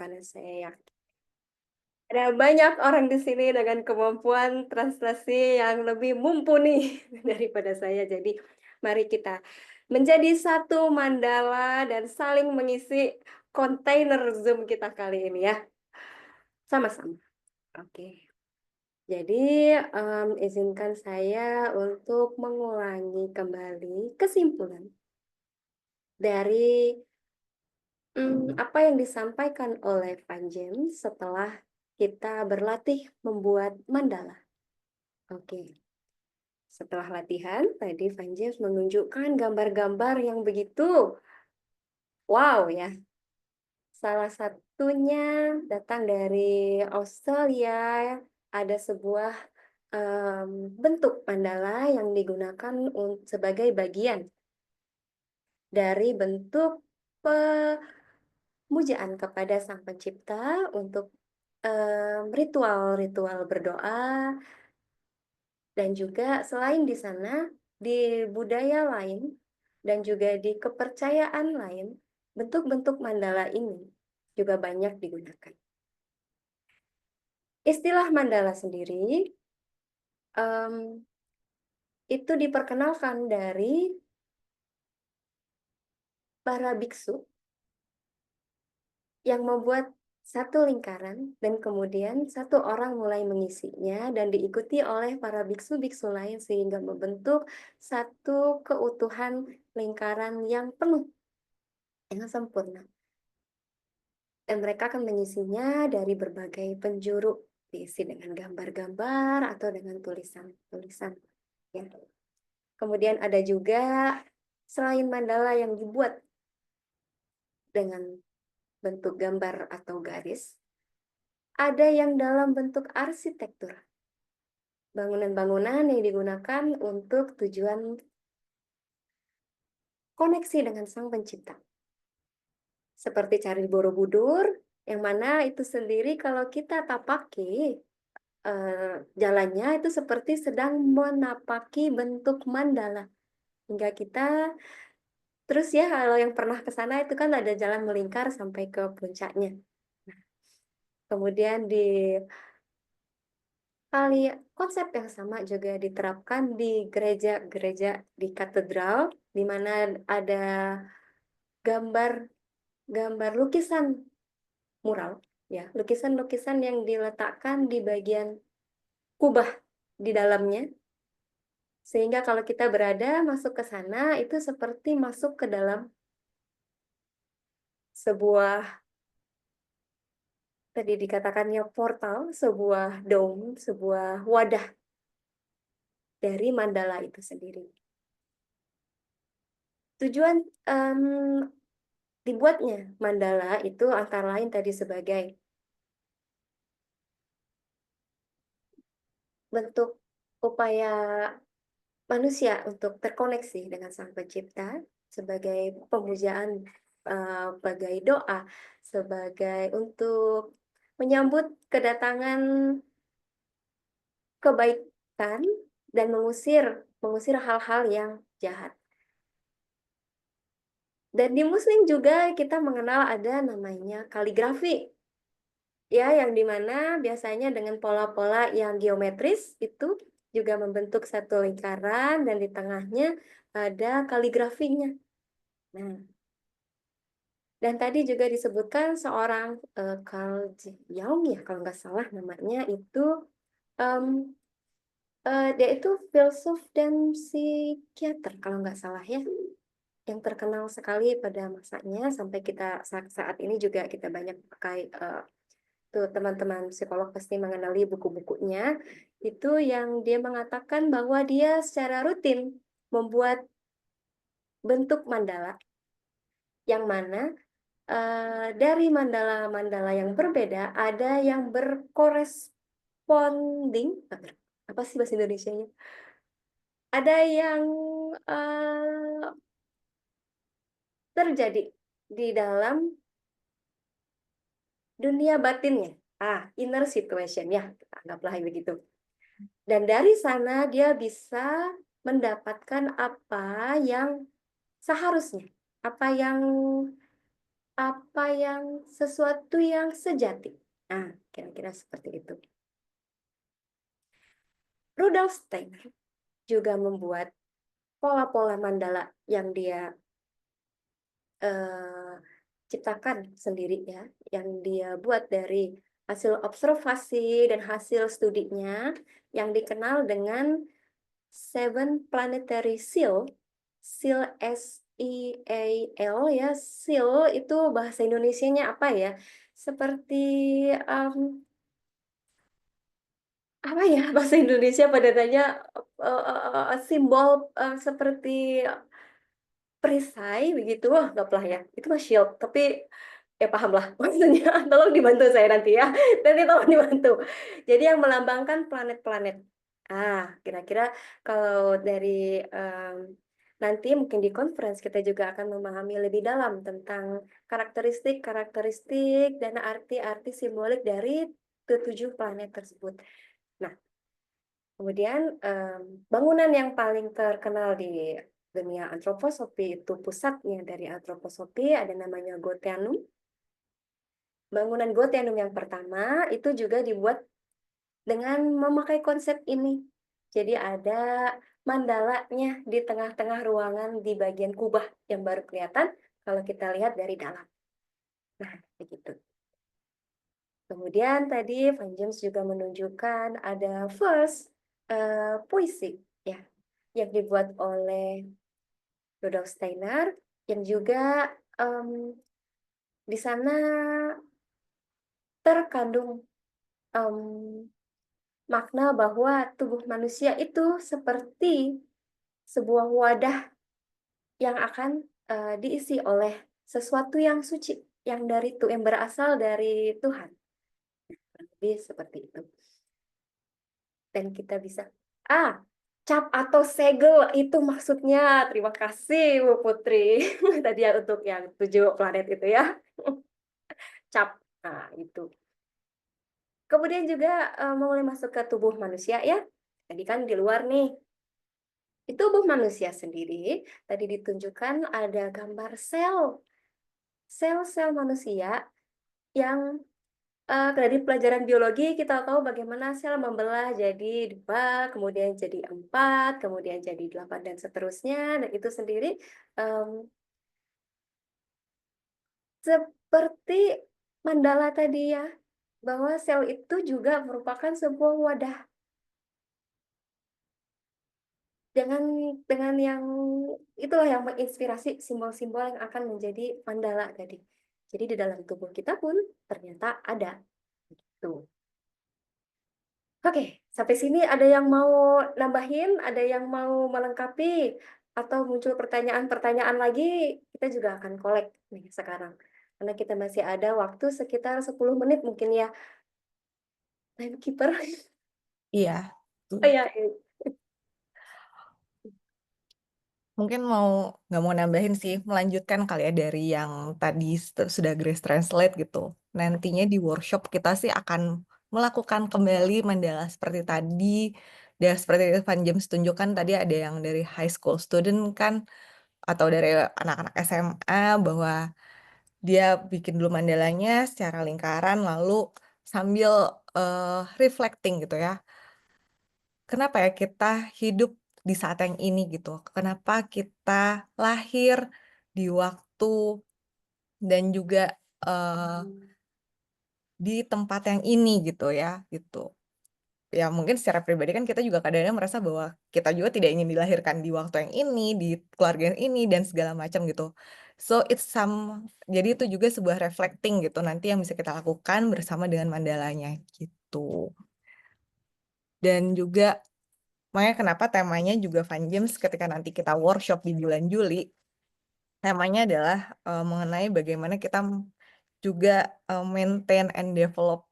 karena saya yakin ada banyak orang di sini dengan kemampuan translasi yang lebih mumpuni daripada saya. Jadi, mari kita menjadi satu mandala dan saling mengisi kontainer Zoom kita kali ini ya. Sama-sama. Oke. Jadi, izinkan saya untuk mengulangi kembali kesimpulan dari apa yang disampaikan oleh Van James setelah kita berlatih membuat mandala. Oke. Setelah latihan, tadi Van James menunjukkan gambar-gambar yang begitu wow ya. Salah satunya datang dari Australia, ada sebuah bentuk mandala yang digunakan sebagai bagian dari bentuk pemujaan kepada Sang Pencipta untuk ritual-ritual berdoa, dan juga selain di sana, di budaya lain dan juga di kepercayaan lain, bentuk-bentuk mandala ini juga banyak digunakan. Istilah mandala sendiri itu diperkenalkan dari para biksu yang membuat satu lingkaran dan kemudian satu orang mulai mengisinya dan diikuti oleh para biksu-biksu lain sehingga membentuk satu keutuhan lingkaran yang penuh, yang sempurna. Dan mereka akan mengisinya dari berbagai penjuru, diisi dengan gambar-gambar atau dengan tulisan-tulisan. Ya. Kemudian ada juga selain mandala yang dibuat dengan bentuk gambar atau garis, ada yang dalam bentuk arsitektur. Bangunan-bangunan yang digunakan untuk tujuan koneksi dengan Sang Pencipta. Seperti Candi Borobudur, yang mana itu sendiri kalau kita tapaki jalannya itu seperti sedang menapaki bentuk mandala. Hingga kita terus ya kalau yang pernah ke sana itu kan ada jalan melingkar sampai ke puncaknya. Kemudian di konsep yang sama juga diterapkan di gereja-gereja di katedral, di mana ada gambar lukisan mural, ya, lukisan-lukisan yang diletakkan di bagian kubah di dalamnya, sehingga kalau kita berada masuk ke sana itu seperti masuk ke dalam sebuah, tadi dikatakannya portal, sebuah dome, sebuah wadah dari mandala itu sendiri. Tujuan dibuatnya mandala itu antara lain tadi sebagai bentuk upaya manusia untuk terkoneksi dengan Sang Pencipta, sebagai pemujaan, sebagai doa, sebagai untuk menyambut kedatangan kebaikan dan mengusir hal-hal yang jahat. Dan di Muslim juga kita mengenal ada namanya kaligrafi, ya, yang dimana biasanya dengan pola-pola yang geometris itu juga membentuk satu lingkaran dan di tengahnya ada kaligrafinya. Nah, dan tadi juga disebutkan seorang Carl Jung ya kalau nggak salah namanya itu, dia itu filsuf dan psikiater kalau nggak salah ya, yang terkenal sekali pada masanya sampai kita saat ini juga kita banyak pakai. Tuh teman-teman psikolog pasti mengenali buku-bukunya, itu yang dia mengatakan bahwa dia secara rutin membuat bentuk mandala, yang mana dari mandala-mandala yang berbeda ada yang berkoresponding, apa sih bahasa Indonesianya? Ada yang terjadi di dalam dunia batinnya, inner situation ya, anggaplah begitu. Dan dari sana dia bisa mendapatkan apa yang seharusnya, apa yang sesuatu yang sejati. Nah, kira-kira seperti itu. Rudolf Steiner juga membuat pola-pola mandala yang dia Eee, ciptakan sendiri ya, yang dia buat dari hasil observasi dan hasil studinya, yang dikenal dengan Seven Planetary Seal. Seal, SEAL ya, seal itu bahasa Indonesianya apa ya, seperti, apa ya bahasa Indonesia pada nanya, simbol, seperti perisai begitu, wah anggaplah ya, itu mah shield, tapi ya pahamlah maksudnya, tolong dibantu saya nanti ya, nanti tolong dibantu. Jadi yang melambangkan planet-planet. Ah, kira-kira kalau dari, nanti mungkin di conference kita juga akan memahami lebih dalam tentang karakteristik-karakteristik dan arti-arti simbolik dari ketujuh planet tersebut. Nah, kemudian, bangunan yang paling terkenal di dunia antroposofi itu pusatnya dari antroposofi ada namanya Goetheanum. Bangunan Goetheanum yang pertama itu juga dibuat dengan memakai konsep ini. Jadi ada mandalanya di tengah-tengah ruangan di bagian kubah yang baru kelihatan kalau kita lihat dari dalam. Nah, begitu. Kemudian tadi Van James juga menunjukkan ada verse, puisi ya, yang dibuat oleh Rudolf Steiner yang juga, di sana terkandung, mmm, makna bahwa tubuh manusia itu seperti sebuah wadah yang akan, diisi oleh sesuatu yang suci, yang berasal dari Tuhan, kurang lebih seperti itu. Dan kita bisa cap atau segel itu maksudnya. Terima kasih Bu Putri. Tadi ya untuk yang 7 planet itu ya. Cap, nah itu. Kemudian juga, mulai masuk ke tubuh manusia ya. Tadi kan di luar nih. Di tubuh manusia sendiri, tadi ditunjukkan ada gambar sel. Sel-sel manusia yang, dari pelajaran biologi kita tahu bagaimana sel membelah jadi 2, kemudian jadi 4, kemudian jadi 8 dan seterusnya, dan itu sendiri, mmm, seperti mandala tadi ya, bahwa sel itu juga merupakan sebuah wadah dengan yang itulah yang menginspirasi simbol-simbol yang akan menjadi mandala tadi. Jadi di dalam tubuh kita pun ternyata ada, gitu. Oke, sampai sini ada yang mau nambahin, ada yang mau melengkapi, atau muncul pertanyaan-pertanyaan lagi, kita juga akan kolek nih sekarang. Karena kita masih ada waktu sekitar 10 menit mungkin ya, timekeeper. Iya, Oh tuh. ya, Mungkin nggak mau nambahin sih, melanjutkan kali ya dari yang tadi sudah Grace translate gitu. Nantinya di workshop kita sih akan melakukan kembali mandala seperti tadi, dan seperti Van James tunjukkan tadi ada yang dari high school student kan, atau dari anak-anak SMA bahwa dia bikin dulu mandalanya secara lingkaran lalu sambil, reflecting gitu ya. Kenapa ya kita hidup di saat yang ini gitu? Kenapa kita lahir di waktu dan juga, eee, di tempat yang ini gitu ya, gitu. Ya mungkin secara pribadi kan kita juga kadang-kadang merasa bahwa kita juga tidak ingin dilahirkan di waktu yang ini, di keluarga yang ini, dan segala macam gitu. So it's jadi itu juga sebuah reflecting gitu nanti yang bisa kita lakukan bersama dengan mandalanya gitu. Dan juga makanya kenapa temanya juga Van James ketika nanti kita workshop di bulan Juli, temanya adalah, mengenai bagaimana kita juga, maintain and develop,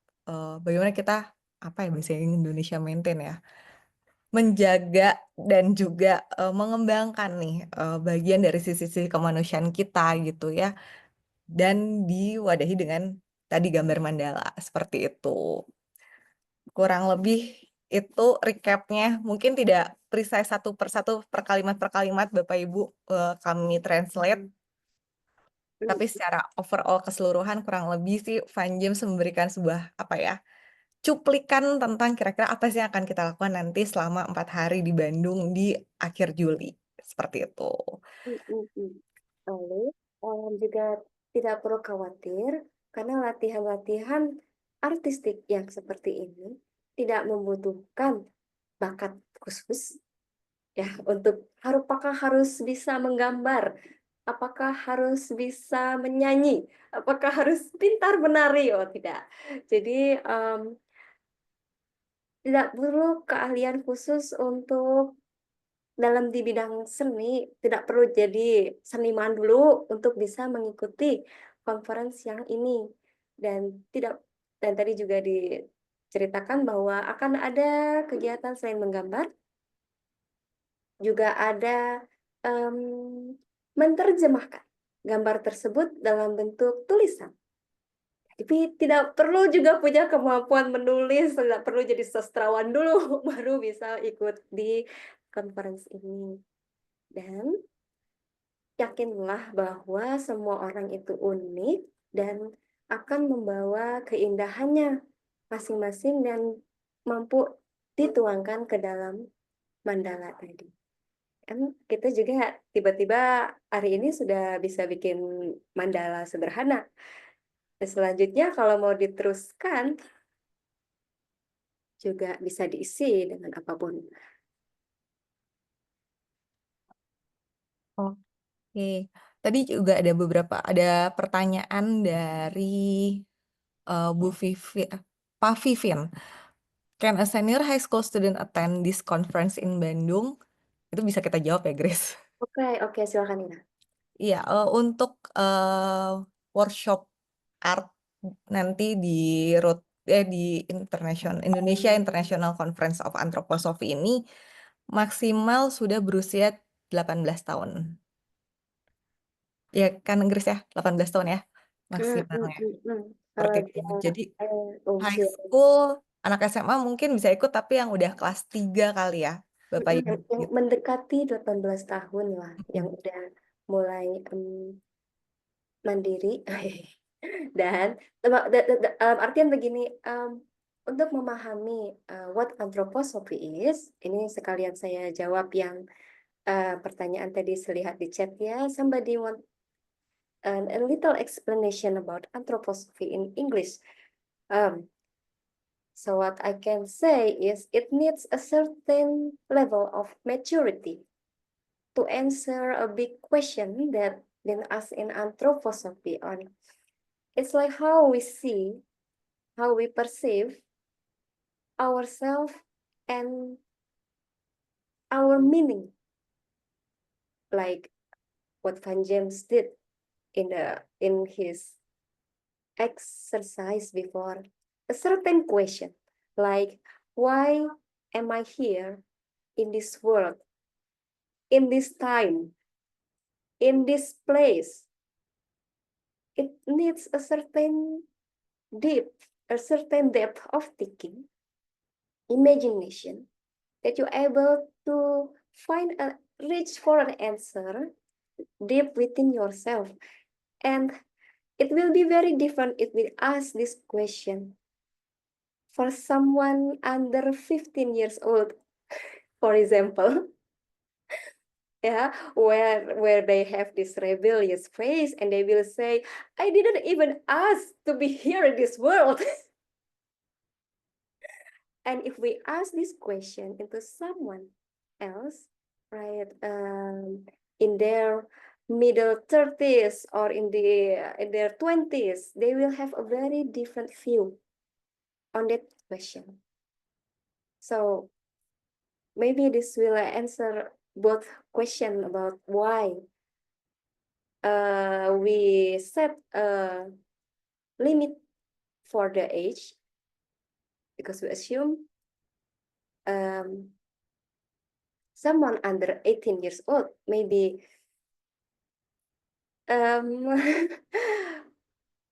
bagaimana kita, apa ya bahasa Indonesia maintain ya, menjaga dan juga, mengembangkan nih, bagian dari sisi-sisi kemanusiaan kita gitu ya, dan diwadahi dengan tadi gambar mandala, seperti itu. Kurang lebih itu recap-nya, mungkin tidak precise satu per satu, per kalimat, Bapak Ibu, kami translate. Tapi Mhm, secara overall keseluruhan kurang lebih sih Fun Games memberikan sebuah apa ya, cuplikan tentang kira-kira apa sih yang akan kita lakukan nanti selama 4 hari di Bandung di akhir Juli, seperti itu. mhm, mhm. Lalu, juga tidak perlu khawatir karena latihan-latihan artistik yang seperti ini tidak membutuhkan bakat khusus ya untuk apakah harus bisa menggambar, apakah harus bisa menyanyi, apakah harus pintar menari, oh tidak. Jadi, tidak perlu keahlian khusus untuk dalam di bidang seni, tidak perlu jadi seniman dulu untuk bisa mengikuti conference yang ini. Dan tidak dan tadi juga diceritakan bahwa akan ada kegiatan selain menggambar, juga ada, menerjemahkan gambar tersebut dalam bentuk tulisan. Tapi tidak perlu juga punya kemampuan menulis, tidak perlu jadi sastrawan dulu baru bisa ikut di conference ini. Dan yakinlah bahwa semua orang itu unik dan akan membawa keindahannya masing-masing dan mampu dituangkan ke dalam mandala tadi. Kan kita juga tiba-tiba hari ini sudah bisa bikin mandala sederhana. Dan selanjutnya kalau mau diteruskan juga bisa diisi dengan apapun. Oke, tadi juga ada pertanyaan dari Bu Vivi, Pak Vivin. Can a senior high school student attend this conference in Bandung? Itu bisa kita jawab ya, Grace. Oke, oke, silakan Nina. Iya, untuk workshop art nanti di road di Indonesia International Conference of Anthroposophy ini maksimal sudah berusia 18 tahun. Ya kan Inggris ya, 18 tahun ya maksimalnya. Kalau Seperti itu. dia Jadi high usia school, anak SMA mungkin bisa ikut tapi yang udah kelas 3 kali ya, Bapak Ibu. yang Gitu. mendekati 18 tahun lah, yang Mm. udah mulai, mandiri. Dan dalam artian begini, untuk memahami, what anthroposophy is, ini sekalian saya jawab yang, pertanyaan tadi lihat di chat ya. Somebody want a little explanation about anthroposophy in English. Um, so what I can say is it needs a certain level of maturity to answer a big question that been asked in anthroposophy on. It's like how we see, how we perceive ourselves and our meaning, like what Van James did in his exercise before. A certain question, like why am I here in this world, in this time, in this place? It needs deep, a certain depth of thinking, imagination, that you're able to reach for an answer deep within yourself. And it will be very different if we ask this question for someone under 15 years old, for example. Yeah, where they have this rebellious face and they will say, I didn't even ask to be here in this world. And if we ask this question into someone else, right, in their middle 30s or in their 20s, they will have a very different view on that question. So maybe this will answer both question about why we set a limit for the age, because we assume um, someone under 18 years old maybe um,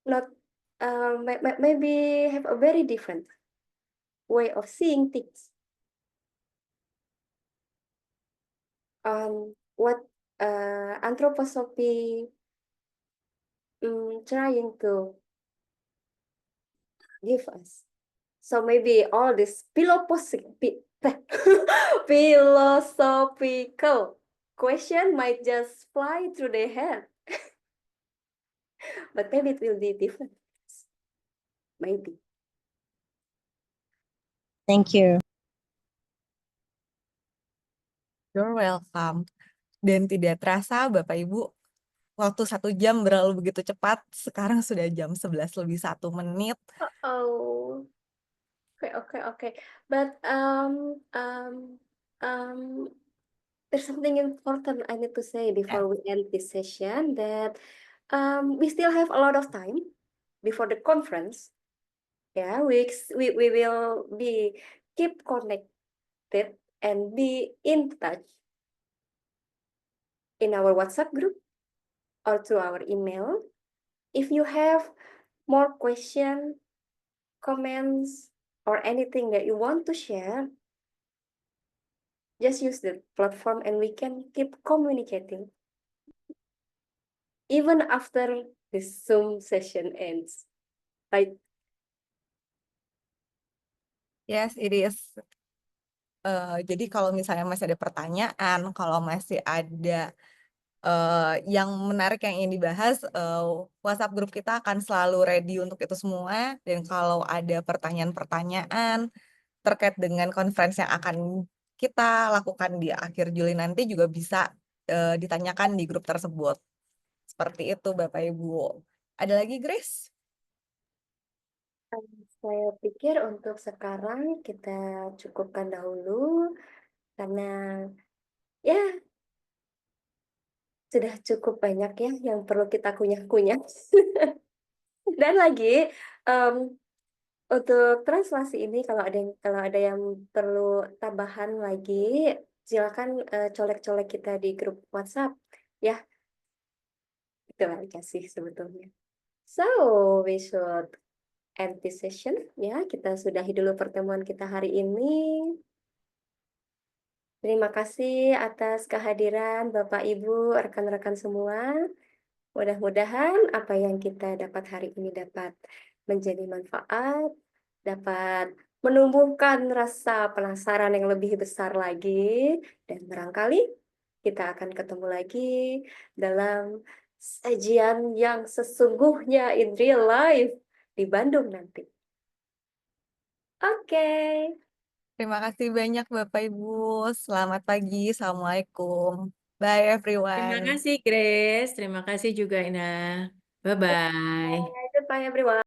not maybe have a very different way of seeing things on what anthroposophy trying to give us. So maybe all this philosophical question might just fly through their head, but maybe it will be different. Maybe. Thank you. You're welcome. Dan tidak terasa Bapak Ibu, waktu 1 jam berlalu begitu cepat. Sekarang sudah jam 11 lebih 1 menit. Oh, okay. But there's something important I need to say before we end this session, that we still have a lot of time before the conference. Yeah, we will be keep connected and be in touch in our WhatsApp group or through our email. If you have more questions, comments, or anything that you want to share, just use the platform and we can keep communicating even after this Zoom session ends. Right? Yes, it is. Jadi kalau misalnya masih ada pertanyaan, kalau masih ada yang menarik yang ingin dibahas, WhatsApp grup kita akan selalu ready untuk itu semua. Dan kalau ada pertanyaan-pertanyaan terkait dengan conference yang akan kita lakukan di akhir Juli nanti juga bisa ditanyakan di grup tersebut. Seperti itu, Bapak Ibu. Ada lagi, Grace? Saya pikir untuk sekarang kita cukupkan dahulu karena ya sudah cukup banyak ya yang perlu kita kunyah-kunyah. Dan lagi untuk translasi ini kalau ada yang perlu tambahan lagi, silakan colek-colek kita di grup WhatsApp ya. Itu aja sih sebetulnya. So, we should end this session ya. Kita sudahi dulu pertemuan kita hari ini. Terima kasih atas kehadiran Bapak Ibu, rekan-rekan semua. Mudah-mudahan apa yang kita dapat hari ini dapat menjadi manfaat, dapat menumbuhkan rasa penasaran yang lebih besar lagi, dan barangkali kita akan ketemu lagi dalam sajian yang sesungguhnya in real life di Bandung nanti. Oke. Terima kasih banyak Bapak Ibu. Selamat pagi. Assalamualaikum. Bye everyone. Terima kasih Grace, terima kasih juga Ina. Bye-bye. Goodbye everyone.